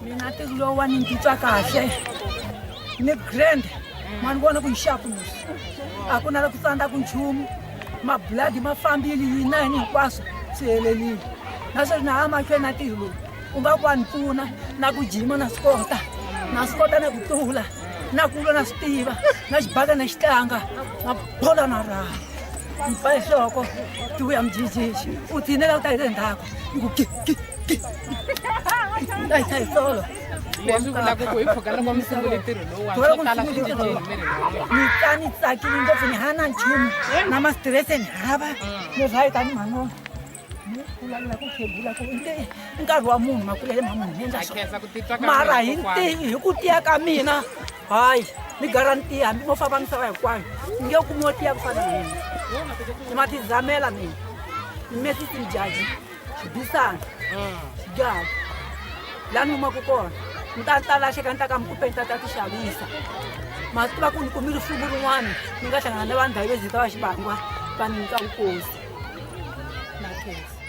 Mina tikulowa ni ntitwa kahle. Ni grand. Mani vona ku sharpness. Akuna la kusanda ku nchumu. Ma blood ma fambili yinani hinkwaswo siyelelile. Naswo na ama khe na tilo. Unga kwani pfuna na ku jima na skota. Na skota na ku tula. Na kulo na stiva. Na xibaka na xitanga. Na bola na raha. Mpa nhloko ti vuya mjijiji u thinela u ta hi le ndzhaku ngu ki ai sai solo leswi vulaka ku hi pfuka loko mi sungule ntirho lowuwani swo tala swi cincile emirini ni tani tsakile ngopfu ni hana nchumu na mastrese ni hava leswi a yi tani man'wana ni vulavula ku khebula ku nkarhi wa munhu makulele ma munhu ni endla swona mara hi ku tiya ka mina hayi ni garanti hambi mo famba misava hinkwayo ni nge ku mo tiya ku fana na mina ni ma tizamela mina ni mesisi mjaji xibisana xigavi laha ni humaka kona ni ta lahleka ni ta ka mikupe ni ta ti xavisa ma swi tiva ku ni kumile rifumo rin'wana ni nga hlangana na vanhu davezi ta va xivangwa va ni nyika vukosi na khensa.